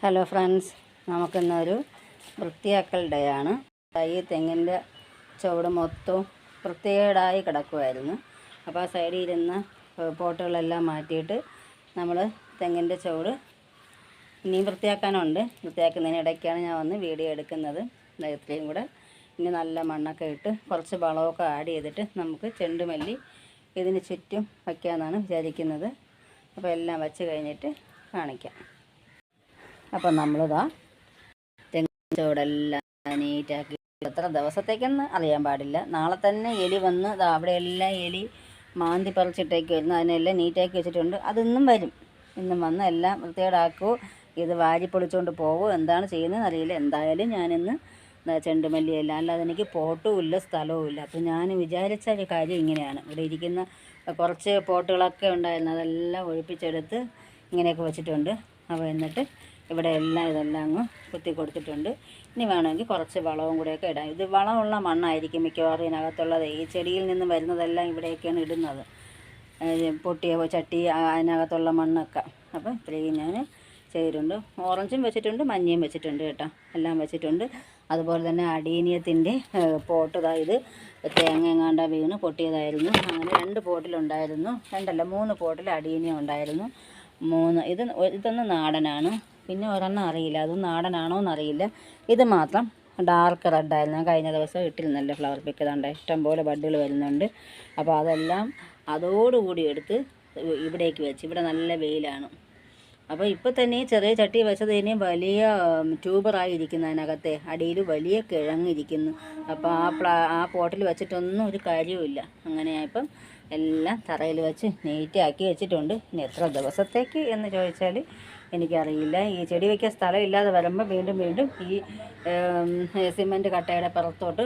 Hello friends, നമുക്കിന്നൊരു വൃത്തിയാക്കൽ day ആണ്. ഈ തെങ്ങിൻ്റെ ചുവട് മൊത്തവും വൃത്തികേടായി കിടക്കുമായിരുന്നു. അപ്പോൾ ആ സൈഡിൽ ഇരുന്ന പോട്ടുകളെല്ലാം മാറ്റിയിട്ട് നമ്മൾ തെങ്ങിൻ്റെ ചുവട് ഇനിയും വൃത്തിയാക്കാനുണ്ട്. വൃത്തിയാക്കുന്നതിനിടയ്ക്കാണ് ഞാൻ വന്ന് വീഡിയോ എടുക്കുന്നത്. ഇത്രയും കൂടെ ഇനി നല്ല മണ്ണൊക്കെ ഇട്ട് കുറച്ച് വളമൊക്കെ ആഡ് ചെയ്തിട്ട് നമുക്ക് ചെണ്ടുമല്ലി ഇതിന് ചുറ്റും വയ്ക്കാമെന്നാണ് വിചാരിക്കുന്നത്. അപ്പോൾ എല്ലാം വച്ച് കഴിഞ്ഞിട്ട് കാണിക്കാം. അപ്പം നമ്മളിതാ തെങ്ങിൻ ചുവടെല്ലാം നീറ്റാക്കി എത്ര ദിവസത്തേക്കെന്ന് അറിയാൻ പാടില്ല. നാളെ തന്നെ എലി വന്ന് അവിടെയെല്ലാം എലി മാന്തി പറിച്ചിട്ടേക്ക് വരുന്നു. അതിനെല്ലാം നീറ്റാക്കി വെച്ചിട്ടുണ്ട്. അതിന്നും വരും. ഇന്നും വന്ന് എല്ലാം വൃത്തികേടാക്കുമോ, ഇത് വാരി പൊളിച്ചുകൊണ്ട് പോവോ, എന്താണ് ചെയ്യുന്നതെന്ന് അറിയില്ല. എന്തായാലും ഞാനിന്ന് ചെണ്ടുമല്ലിയെല്ലാം, അല്ലാതെ എനിക്ക് പോട്ടും ഇല്ല സ്ഥലവും ഇല്ല. അപ്പോൾ ഞാൻ വിചാരിച്ച ഒരു കാര്യം ഇങ്ങനെയാണ്. ഇവിടെ ഇരിക്കുന്ന കുറച്ച് പോട്ടുകളൊക്കെ ഉണ്ടായിരുന്നു, അതെല്ലാം ഒഴിപ്പിച്ചെടുത്ത് ഇങ്ങനെയൊക്കെ വെച്ചിട്ടുണ്ട്. അപ്പോൾ എന്നിട്ട് ഇവിടെ ഇതെല്ലാം അങ്ങ് കുത്തി കൊടുത്തിട്ടുണ്ട്. ഇനി വേണമെങ്കിൽ കുറച്ച് വളവും കൂടെയൊക്കെ ഇടാം. ഇത് വളമുള്ള മണ്ണായിരിക്കും മിക്കവാറും ഇതിനകത്തുള്ളത്. ഈ ചെടിയിൽ നിന്ന് വരുന്നതെല്ലാം ഇവിടെയൊക്കെയാണ് ഇടുന്നത്, പൊട്ടിയ ചട്ടി അതിനകത്തുള്ള മണ്ണൊക്കെ. അപ്പോൾ ഇത്രയും ഞാൻ ചെയ്തിട്ടുണ്ട്. ഓറഞ്ചും വെച്ചിട്ടുണ്ട്, മഞ്ഞയും വെച്ചിട്ടുണ്ട് കേട്ടോ, എല്ലാം വെച്ചിട്ടുണ്ട്. അതുപോലെ തന്നെ അടീനിയത്തിൻ്റെ പോട്ട് ഇത് തേങ്ങ എങ്ങാണ്ട വീണ് പൊട്ടിയതായിരുന്നു. അങ്ങനെ 2 പോട്ടിലുണ്ടായിരുന്നു, 3 പോട്ടിൽ അടീനിയം ഉണ്ടായിരുന്നു. 3 ഇതൊന്ന് നാടനാണ്. പിന്നെ ഒരെണ്ണം അറിയില്ല, അതും നാടനാണോ എന്നറിയില്ല. ഇത് മാത്രം ഡാർക്ക് റെഡായിരുന്നു. ഞാൻ കഴിഞ്ഞ ദിവസം ഇട്ടിരുന്നല്ലോ ഫ്ലവർ പിക്ക്. ഇതുണ്ട്, ഇഷ്ടംപോലെ ബഡ്ഡുകൾ വരുന്നുണ്ട്. അപ്പോൾ അതെല്ലാം അതോടുകൂടി എടുത്ത് ഇവിടേക്ക് വെച്ച്. ഇവിടെ നല്ല വെയിലാണ്. അപ്പോൾ ഇപ്പോൾ തന്നെ ഈ ചെറിയ ചട്ടി വെച്ചത് ഇനി വലിയ ട്യൂബറായിരിക്കുന്നതിനകത്തെ അടിയിൽ വലിയ കിഴങ്ങിരിക്കുന്നു. അപ്പോൾ ആ പോട്ടിൽ വെച്ചിട്ടൊന്നും ഒരു കാര്യവുമില്ല. അങ്ങനെയായപ്പം എല്ലാം തറയിൽ വെച്ച് നീറ്റാക്കി വെച്ചിട്ടുണ്ട്. ഇനി എത്ര ദിവസത്തേക്ക് എന്ന് ചോദിച്ചാൽ എനിക്കറിയില്ല. ഈ ചെടി വയ്ക്കാൻ സ്ഥലമില്ലാതെ വരുമ്പോൾ വീണ്ടും ഈ സിമൻറ്റ് കട്ടയുടെ പുറത്തോട്ട്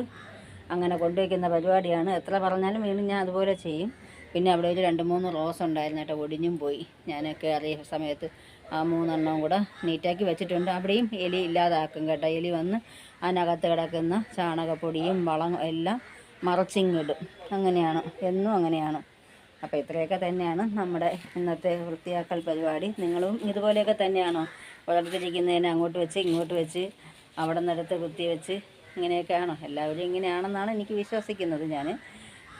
അങ്ങനെ കൊണ്ടുവയ്ക്കുന്ന പരിപാടിയാണ്. എത്ര പറഞ്ഞാലും വീണ്ടും ഞാൻ അതുപോലെ ചെയ്യും. പിന്നെ അവിടെ ഒരു 2-3 റോസ് ഉണ്ടായിരുന്നു കേട്ടോ, ഒടിഞ്ഞും പോയി. ഞാനൊക്കെ അറിയ സമയത്ത് ആ 3 എണ്ണവും കൂടെ നീറ്റാക്കി വെച്ചിട്ടുണ്ട്. അവിടെയും എലി ഇല്ലാതാക്കും കേട്ടോ. എലി വന്ന് അതിനകത്ത് കിടക്കുന്ന ചാണകപ്പൊടിയും വളം എല്ലാം മറച്ചിങ്ങിടും. അങ്ങനെയാണ്, എന്നും അങ്ങനെയാണ്. അപ്പോൾ ഇത്രയൊക്കെ തന്നെയാണ് നമ്മുടെ ഇന്നത്തെ വൃത്തിയാക്കൽ പരിപാടി. നിങ്ങളും ഇതുപോലെയൊക്കെ തന്നെയാണോ? വളർത്തിരിക്കുന്നതിനെ അങ്ങോട്ട് വെച്ച് ഇങ്ങോട്ട് വെച്ച് അവിടെ നിന്നെടുത്ത് കുത്തി വെച്ച് ഇങ്ങനെയൊക്കെയാണോ? എല്ലാവരും ഇങ്ങനെയാണെന്നാണ് എനിക്ക് വിശ്വസിക്കുന്നത് ഞാൻ.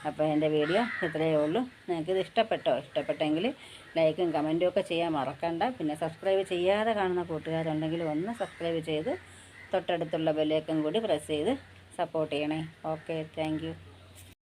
അപ്പോൾ എൻ്റെ വീഡിയോ ഇത്രയേ ഉള്ളൂ. നിങ്ങൾക്കിത് ഇഷ്ടപ്പെട്ടെങ്കിൽ ലൈക്കും കമൻറ്റും ഒക്കെ ചെയ്യാൻ മറക്കണ്ട. പിന്നെ സബ്സ്ക്രൈബ് ചെയ്യാതെ കാണുന്ന കൂട്ടുകാരുണ്ടെങ്കിൽ ഒന്ന് സബ്സ്ക്രൈബ് ചെയ്ത് തൊട്ടടുത്തുള്ള ബെല്ലൈക്കൺ കൂടി പ്രസ് ചെയ്ത് സപ്പോർട്ട് ചെയ്യണേ. Okay, thank you.